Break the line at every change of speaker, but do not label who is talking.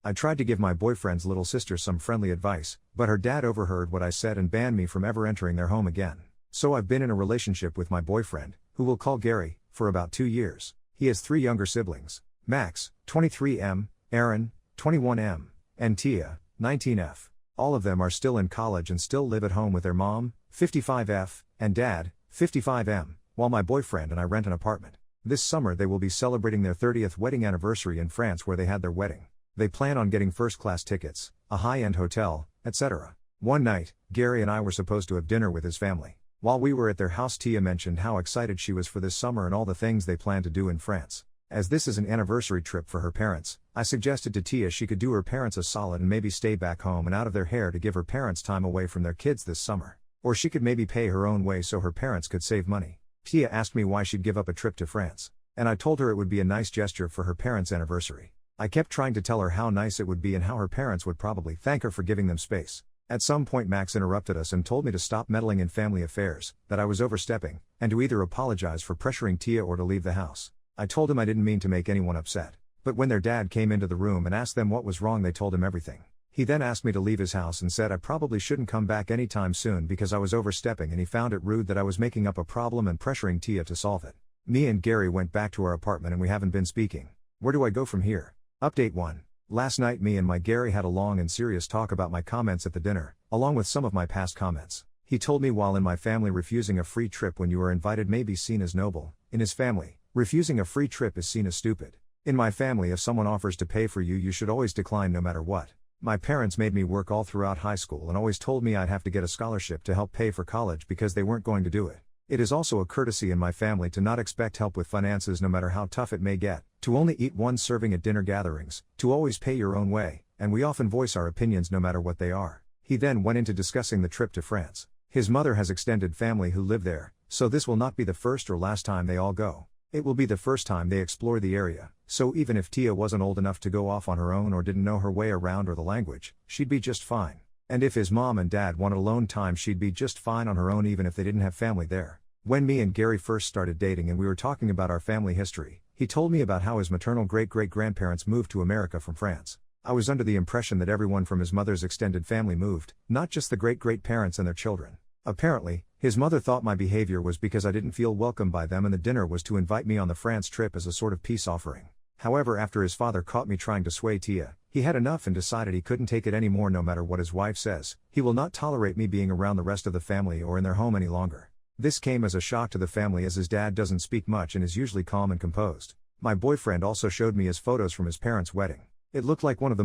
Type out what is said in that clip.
I tried to give my boyfriend's little sister some friendly advice, but her dad overheard what I said and banned me from ever entering their home again. So I've been in a relationship with my boyfriend, who we'll call Gary, for about 2 years. He has 3 younger siblings: Max, 23M, Aaron, 21M, and Tia, 19F. All of them are still in college and still live at home with their mom, 55F, and dad, 55M, while my boyfriend and I rent an apartment. This summer they will be celebrating their 30th wedding anniversary in France where they had their wedding. They plan on getting first-class tickets, a high-end hotel, etc. One night, Gary and I were supposed to have dinner with his family. While we were at their house, Tia mentioned how excited she was for this summer and all the things they plan to do in France. As this is an anniversary trip for her parents, I suggested to Tia she could do her parents a solid and maybe stay back home and out of their hair to give her parents time away from their kids this summer. Or she could maybe pay her own way so her parents could save money. Tia asked me why she'd give up a trip to France. And I told her it would be a nice gesture for her parents' anniversary. I kept trying to tell her how nice it would be and how her parents would probably thank her for giving them space. At some point Max interrupted us and told me to stop meddling in family affairs, that I was overstepping, and to either apologize for pressuring Tia or to leave the house. I told him I didn't mean to make anyone upset. But when their dad came into the room and asked them what was wrong, they told him everything. He then asked me to leave his house and said I probably shouldn't come back anytime soon because I was overstepping, and he found it rude that I was making up a problem and pressuring Tia to solve it. Me and Gary went back to our apartment and we haven't been speaking. Where do I go from here? Update 1. Last night me and my Gary had a long and serious talk about my comments at the dinner, along with some of my past comments. He told me while in my family refusing a free trip when you are invited may be seen as noble, in his family, refusing a free trip is seen as stupid. In my family, if someone offers to pay for you, you should always decline no matter what. My parents made me work all throughout high school and always told me I'd have to get a scholarship to help pay for college because they weren't going to do it. It is also a courtesy in my family to not expect help with finances no matter how tough it may get, to only eat one serving at dinner gatherings, to always pay your own way, and we often voice our opinions no matter what they are. He then went into discussing the trip to France. His mother has extended family who live there, so this will not be the first or last time they all go. It will be the first time they explore the area, so even if Tia wasn't old enough to go off on her own or didn't know her way around or the language, she'd be just fine. And if his mom and dad wanted alone time, she'd be just fine on her own even if they didn't have family there. When me and Gary first started dating and we were talking about our family history, he told me about how his maternal great-great-grandparents moved to America from France. I was under the impression that everyone from his mother's extended family moved, not just the great-great-parents and their children. Apparently, his mother thought my behavior was because I didn't feel welcome by them and the dinner was to invite me on the France trip as a sort of peace offering. However, after his father caught me trying to sway Tia, he had enough and decided he couldn't take it anymore no matter what his wife says. He will not tolerate me being around the rest of the family or in their home any longer. This came as a shock to the family as his dad doesn't speak much and is usually calm and composed. My boyfriend also showed me his photos from his parents' wedding. It looked like one of the most